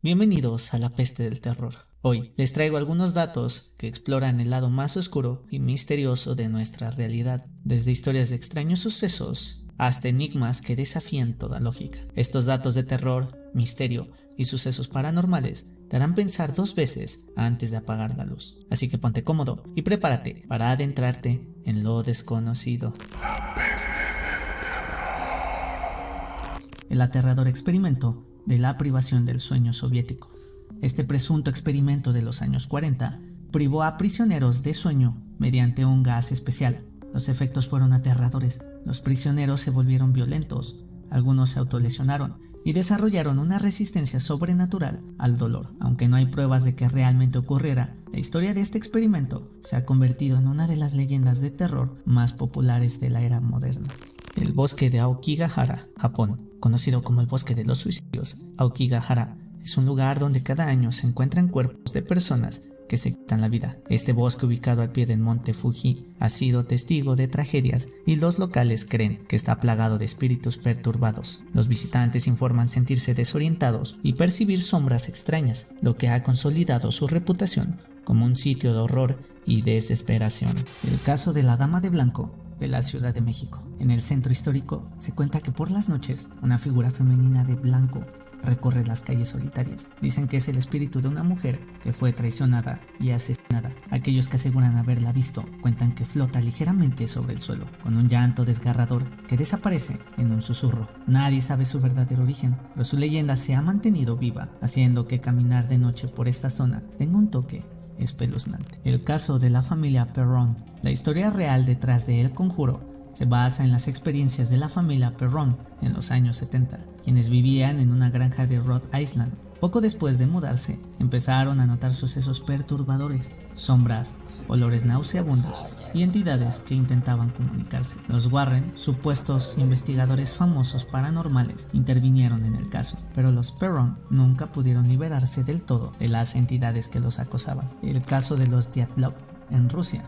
Bienvenidos a la peste del terror. Hoy les traigo algunos datos que exploran el lado más oscuro y misterioso de nuestra realidad, desde historias de extraños sucesos hasta enigmas que desafían toda lógica. Estos datos de terror, misterio y sucesos paranormales te harán pensar dos veces antes de apagar la luz. Así que ponte cómodo y prepárate para adentrarte en lo desconocido. El aterrador experimento de la privación del sueño soviético. Este presunto experimento de los años 40 privó a prisioneros de sueño mediante un gas especial. Los efectos fueron aterradores. Los prisioneros se volvieron violentos, algunos se autolesionaron y desarrollaron una resistencia sobrenatural al dolor. Aunque no hay pruebas de que realmente ocurriera, la historia de este experimento se ha convertido en una de las leyendas de terror más populares de la era moderna. El bosque de Aokigahara, Japón, conocido como el bosque de los suicidios. Aokigahara es un lugar donde cada año se encuentran cuerpos de personas que se quitan la vida. Este bosque, ubicado al pie del monte Fuji, ha sido testigo de tragedias y los locales creen que está plagado de espíritus perturbados. Los visitantes informan sentirse desorientados y percibir sombras extrañas, lo que ha consolidado su reputación como un sitio de horror y desesperación. El caso de la Dama de Blanco de la Ciudad de México. En el centro histórico se cuenta que por las noches una figura femenina de blanco recorre las calles solitarias. Dicen que es el espíritu de una mujer que fue traicionada y asesinada. Aquellos que aseguran haberla visto cuentan que flota ligeramente sobre el suelo, con un llanto desgarrador que desaparece en un susurro. Nadie sabe su verdadero origen, pero su leyenda se ha mantenido viva, haciendo que caminar de noche por esta zona tenga un toque espeluznante. El caso de la familia Perron. La historia real detrás de El Conjuro se basa en las experiencias de la familia Perron en los años 70, quienes vivían en una granja de Rhode Island. Poco después de mudarse, empezaron a notar sucesos perturbadores, sombras, olores nauseabundos y entidades que intentaban comunicarse. Los Warren, supuestos investigadores famosos paranormales, intervinieron en el caso, pero los Perron nunca pudieron liberarse del todo de las entidades que los acosaban. El caso de los Dyatlov en Rusia.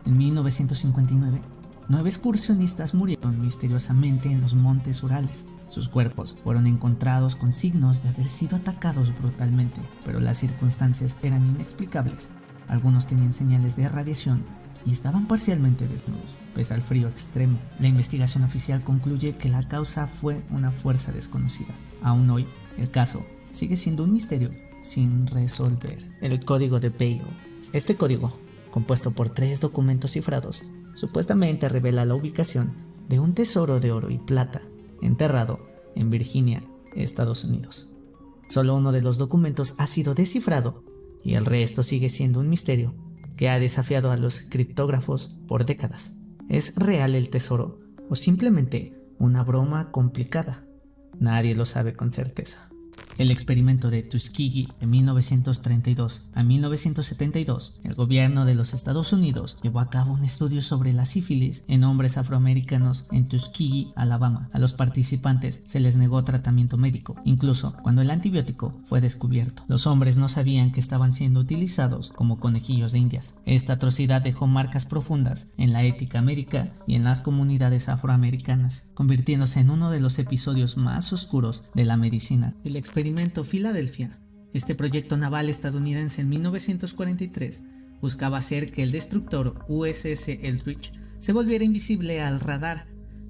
En 1959, 9 excursionistas murieron misteriosamente en los montes Urales. Sus cuerpos fueron encontrados con signos de haber sido atacados brutalmente, pero las circunstancias eran inexplicables. Algunos tenían señales de radiación y estaban parcialmente desnudos, pese al frío extremo. La investigación oficial concluye que la causa fue una fuerza desconocida. Aún hoy, el caso sigue siendo un misterio sin resolver. El código de Bale. Este código, compuesto por 3 documentos cifrados, supuestamente revela la ubicación de un tesoro de oro y plata enterrado en Virginia, Estados Unidos. Solo uno de los documentos ha sido descifrado y el resto sigue siendo un misterio que ha desafiado a los criptógrafos por décadas. ¿Es real el tesoro o simplemente una broma complicada? Nadie lo sabe con certeza. El experimento de Tuskegee de 1932 a 1972, el gobierno de los Estados Unidos llevó a cabo un estudio sobre la sífilis en hombres afroamericanos en Tuskegee, Alabama. A los participantes se les negó tratamiento médico, incluso cuando el antibiótico fue descubierto. Los hombres no sabían que estaban siendo utilizados como conejillos de indias. Esta atrocidad dejó marcas profundas en la ética médica y en las comunidades afroamericanas, convirtiéndose en uno de los episodios más oscuros de la medicina. El experimento Filadelfia. Este proyecto naval estadounidense en 1943 buscaba hacer que el destructor USS Eldridge se volviera invisible al radar.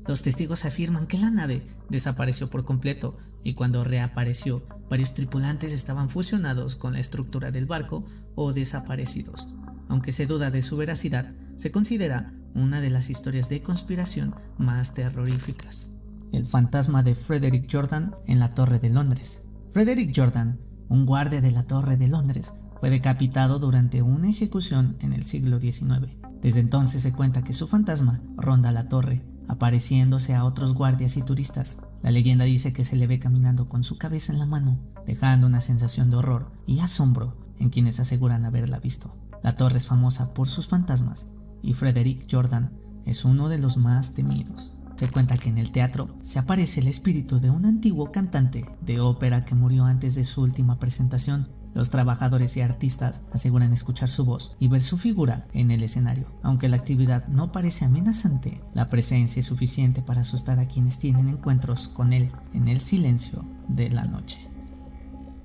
Los testigos afirman que la nave desapareció por completo y cuando reapareció, varios tripulantes estaban fusionados con la estructura del barco o desaparecidos. Aunque se duda de su veracidad, se considera una de las historias de conspiración más terroríficas. El fantasma de Frederick Jordan en la Torre de Londres. Frederick Jordan, un guardia de la Torre de Londres, fue decapitado durante una ejecución en el siglo XIX. Desde entonces se cuenta que su fantasma ronda la torre, apareciéndose a otros guardias y turistas. La leyenda dice que se le ve caminando con su cabeza en la mano, dejando una sensación de horror y asombro en quienes aseguran haberla visto. La torre es famosa por sus fantasmas y Frederick Jordan es uno de los más temidos. Se cuenta que en el teatro se aparece el espíritu de un antiguo cantante de ópera que murió antes de su última presentación. Los trabajadores y artistas aseguran escuchar su voz y ver su figura en el escenario. Aunque la actividad no parece amenazante, la presencia es suficiente para asustar a quienes tienen encuentros con él en el silencio de la noche.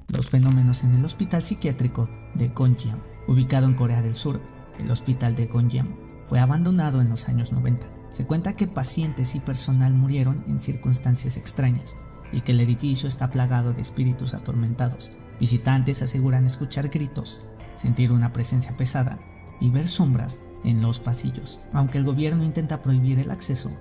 Los fenómenos en el hospital psiquiátrico de Gonjiam, ubicado en Corea del Sur. El hospital de Gonjiam fue abandonado en los años 90. Se cuenta que pacientes y personal murieron en circunstancias extrañas y que el edificio está plagado de espíritus atormentados. Visitantes aseguran escuchar gritos, sentir una presencia pesada y ver sombras en los pasillos. Aunque el gobierno intenta prohibir el acceso,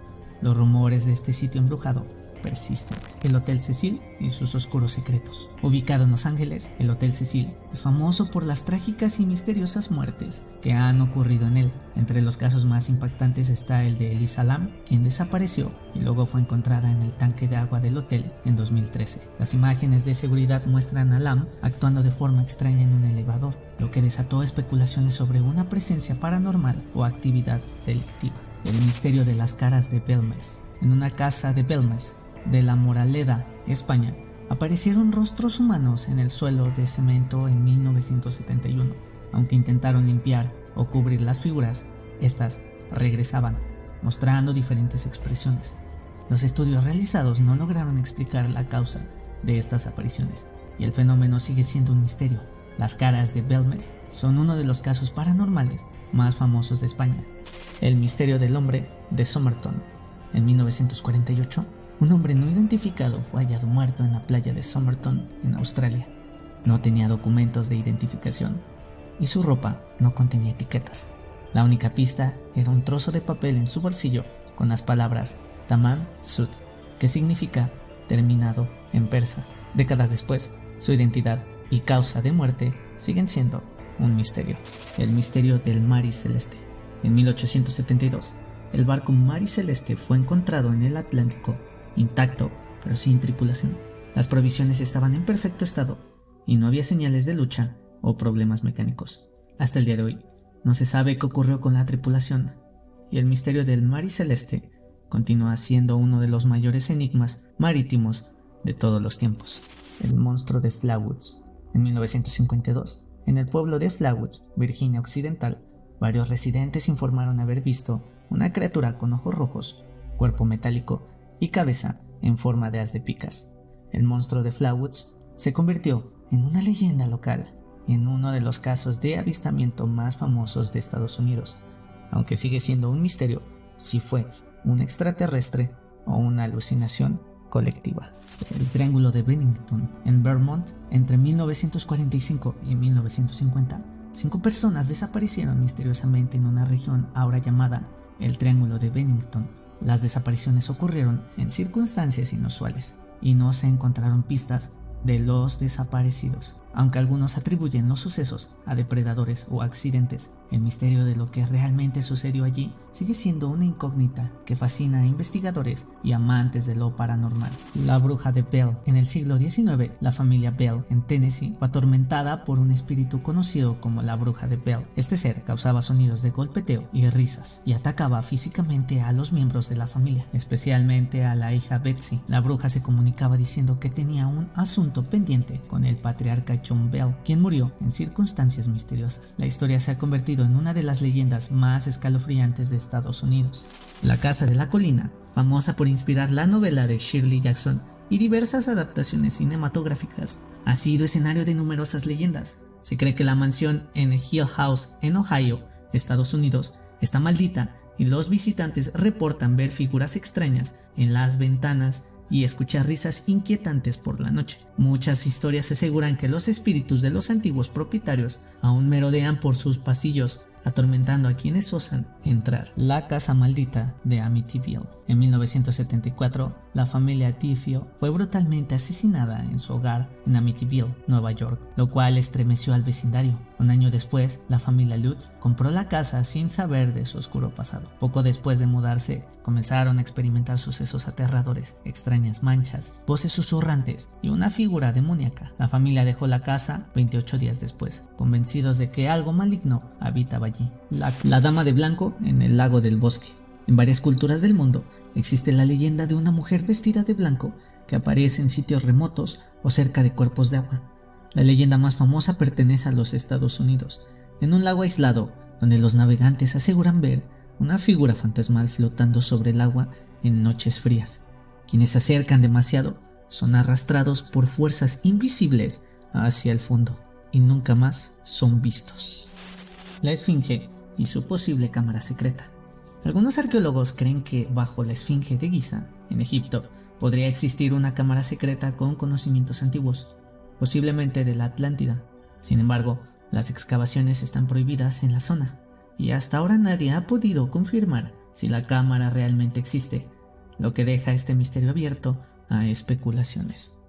los rumores de este sitio embrujado persisten. El Hotel Cecil y sus oscuros secretos. Ubicado en Los Ángeles, el Hotel Cecil es famoso por las trágicas y misteriosas muertes que han ocurrido en él. Entre los casos más impactantes está el de Elisa Lam, quien desapareció y luego fue encontrada en el tanque de agua del hotel en 2013. Las imágenes de seguridad muestran a Lam actuando de forma extraña en un elevador, lo que desató especulaciones sobre una presencia paranormal o actividad delictiva. El misterio de las caras de Belmez. En una casa de Belmez, de la Moraleda, España, aparecieron rostros humanos en el suelo de cemento en 1971. Aunque intentaron limpiar o cubrir las figuras, estas regresaban, mostrando diferentes expresiones. Los estudios realizados no lograron explicar la causa de estas apariciones, y el fenómeno sigue siendo un misterio. Las caras de Belmez son uno de los casos paranormales más famosos de España. El misterio del hombre de Somerton. En 1948, un hombre no identificado fue hallado muerto en la playa de Somerton, en Australia. No tenía documentos de identificación y su ropa no contenía etiquetas. La única pista era un trozo de papel en su bolsillo con las palabras Tamam Sud, que significa terminado en persa. Décadas después, su identidad y causa de muerte siguen siendo un misterio. El misterio del Mari Celeste. En 1872, el barco Mari Celeste fue encontrado en el Atlántico, intacto pero sin tripulación. Las provisiones estaban en perfecto estado y no había señales de lucha o problemas mecánicos. Hasta el día de hoy, no se sabe qué ocurrió con la tripulación, y el misterio del Mari Celeste continúa siendo uno de los mayores enigmas marítimos de todos los tiempos. El monstruo de Flawoods. En 1952, en el pueblo de Flawoods, Virginia Occidental, varios residentes informaron haber visto una criatura con ojos rojos, cuerpo metálico y cabeza en forma de haz de picas. El monstruo de Flawoods se convirtió en una leyenda local y en uno de los casos de avistamiento más famosos de Estados Unidos, aunque sigue siendo un misterio si fue un extraterrestre o una alucinación colectiva. El Triángulo de Bennington en Vermont. Entre 1945 y 1950, 5 personas desaparecieron misteriosamente en una región ahora llamada el Triángulo de Bennington. Las desapariciones ocurrieron en circunstancias inusuales y no se encontraron pistas de los desaparecidos. Aunque algunos atribuyen los sucesos a depredadores o accidentes, el misterio de lo que realmente sucedió allí sigue siendo una incógnita que fascina a investigadores y amantes de lo paranormal. La bruja de Bell. En el siglo XIX, la familia Bell en Tennessee fue atormentada por un espíritu conocido como la bruja de Bell. Este ser causaba sonidos de golpeteo y risas y atacaba físicamente a los miembros de la familia, especialmente a la hija Betsy. La bruja se comunicaba diciendo que tenía un asunto pendiente con el patriarca John Bell, quien murió en circunstancias misteriosas. La historia se ha convertido en una de las leyendas más escalofriantes de Estados Unidos. La Casa de la Colina, famosa por inspirar la novela de Shirley Jackson y diversas adaptaciones cinematográficas, ha sido escenario de numerosas leyendas. Se cree que la mansión en Hill House, en Ohio, Estados Unidos, está maldita y los visitantes reportan ver figuras extrañas en las ventanas y escuchar risas inquietantes por la noche. Muchas historias aseguran que los espíritus de los antiguos propietarios aún merodean por sus pasillos, atormentando a quienes osan entrar. La casa maldita de Amityville. En 1974, la familia Tifio fue brutalmente asesinada en su hogar en Amityville, Nueva York, lo cual estremeció al vecindario. Un año después, la familia Lutz compró la casa sin saber de su oscuro pasado. Poco después de mudarse, comenzaron a experimentar sucesos aterradores, extrañas manchas, voces susurrantes y una figura demoníaca. La familia dejó la casa 28 días después, convencidos de que algo maligno habitaba allí. La Dama de Blanco en el lago del bosque. En varias culturas del mundo existe la leyenda de una mujer vestida de blanco que aparece en sitios remotos o cerca de cuerpos de agua. La leyenda más famosa pertenece a los Estados Unidos, en un lago aislado donde los navegantes aseguran ver una figura fantasmal flotando sobre el agua en noches frías. Quienes se acercan demasiado son arrastrados por fuerzas invisibles hacia el fondo y nunca más son vistos. La Esfinge y su posible cámara secreta. Algunos arqueólogos creen que bajo la Esfinge de Giza, en Egipto, podría existir una cámara secreta con conocimientos antiguos, posiblemente de la Atlántida. Sin embargo, las excavaciones están prohibidas en la zona, y hasta ahora nadie ha podido confirmar si la cámara realmente existe, lo que deja este misterio abierto a especulaciones.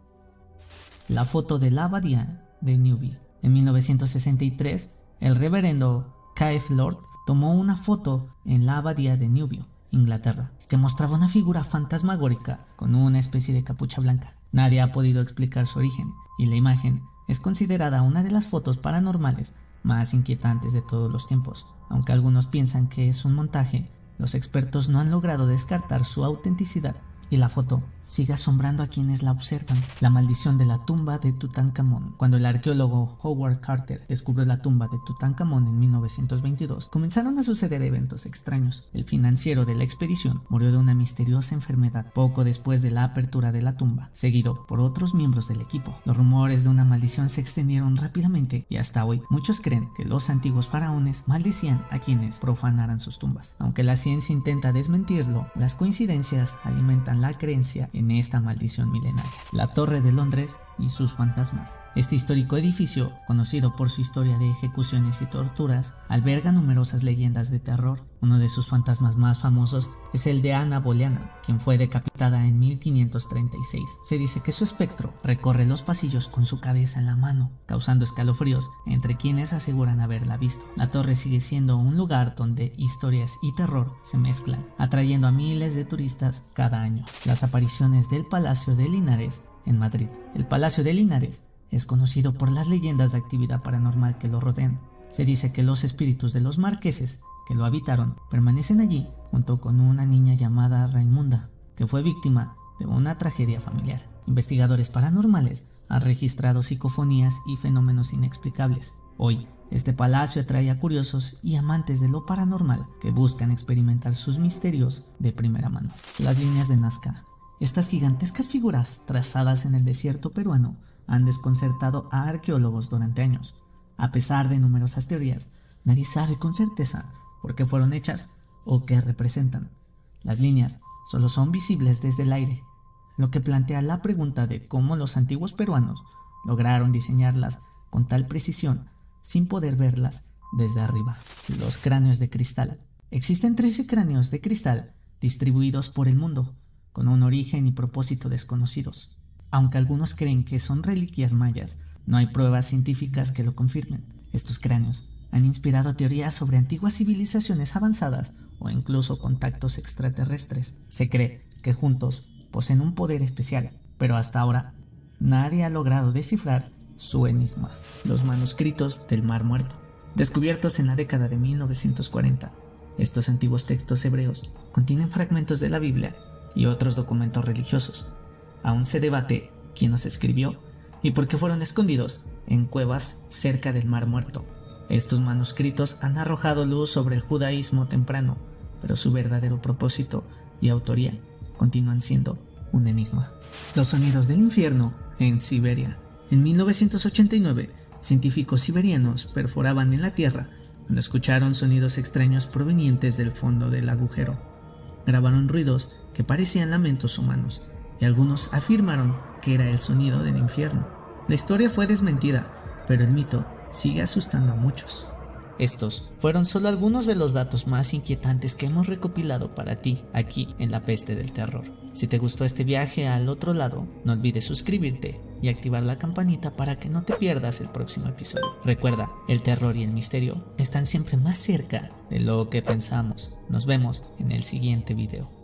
La foto de la abadía de Newby. En 1963, el reverendo K.F. Lord tomó una foto en la abadía de Newby, Inglaterra, que mostraba una figura fantasmagórica con una especie de capucha blanca. Nadie ha podido explicar su origen, y la imagen es considerada una de las fotos paranormales más inquietantes de todos los tiempos. Aunque algunos piensan que es un montaje, los expertos no han logrado descartar su autenticidad, y la foto sigue asombrando a quienes la observan. La maldición de la tumba de Tutankamón. Cuando el arqueólogo Howard Carter descubrió la tumba de Tutankamón en 1922, comenzaron a suceder eventos extraños. El financiero de la expedición murió de una misteriosa enfermedad poco después de la apertura de la tumba, seguido por otros miembros del equipo. Los rumores de una maldición se extendieron rápidamente y hasta hoy muchos creen que los antiguos faraones maldecían a quienes profanaran sus tumbas. Aunque la ciencia intenta desmentirlo, las coincidencias alimentan la creencia en esta maldición milenaria. La Torre de Londres y sus fantasmas. Este histórico edificio, conocido por su historia de ejecuciones y torturas, alberga numerosas leyendas de terror. Uno de sus fantasmas más famosos es el de Ana Bolena, quien fue decapitada en 1536. Se dice que su espectro recorre los pasillos con su cabeza en la mano, causando escalofríos entre quienes aseguran haberla visto. La torre sigue siendo un lugar donde historias y terror se mezclan, atrayendo a miles de turistas cada año. Las apariciones del Palacio de Linares en Madrid. El Palacio de Linares es conocido por las leyendas de actividad paranormal que lo rodean. Se dice que los espíritus de los marqueses que lo habitaron permanecen allí junto con una niña llamada Raimunda, que fue víctima de una tragedia familiar. Investigadores paranormales han registrado psicofonías y fenómenos inexplicables. Hoy, este palacio atrae a curiosos y amantes de lo paranormal que buscan experimentar sus misterios de primera mano. Las líneas de Nazca. Estas gigantescas figuras trazadas en el desierto peruano han desconcertado a arqueólogos durante años. A pesar de numerosas teorías, nadie sabe con certeza por qué fueron hechas o qué representan. Las líneas solo son visibles desde el aire, lo que plantea la pregunta de cómo los antiguos peruanos lograron diseñarlas con tal precisión sin poder verlas desde arriba. Los cráneos de cristal. Existen 13 cráneos de cristal distribuidos por el mundo, con un origen y propósito desconocidos. Aunque algunos creen que son reliquias mayas, no hay pruebas científicas que lo confirmen. Estos cráneos han inspirado teorías sobre antiguas civilizaciones avanzadas o incluso contactos extraterrestres. Se cree que juntos poseen un poder especial, pero hasta ahora nadie ha logrado descifrar su enigma. Los manuscritos del Mar Muerto. Descubiertos en la década de 1940, estos antiguos textos hebreos contienen fragmentos de la Biblia y otros documentos religiosos. Aún se debate quién los escribió y por qué fueron escondidos en cuevas cerca del Mar Muerto. Estos manuscritos han arrojado luz sobre el judaísmo temprano, pero su verdadero propósito y autoría continúan siendo un enigma. Los sonidos del infierno en Siberia. En 1989, científicos siberianos perforaban en la tierra cuando escucharon sonidos extraños provenientes del fondo del agujero. Grabaron ruidos que parecían lamentos humanos y algunos afirmaron que era el sonido del infierno. La historia fue desmentida, pero el mito sigue asustando a muchos. Estos fueron solo algunos de los datos más inquietantes que hemos recopilado para ti aquí en La Peste del Terror. Si te gustó este viaje al otro lado, no olvides suscribirte y activar la campanita para que no te pierdas el próximo episodio. Recuerda, el terror y el misterio están siempre más cerca de lo que pensamos. Nos vemos en el siguiente video.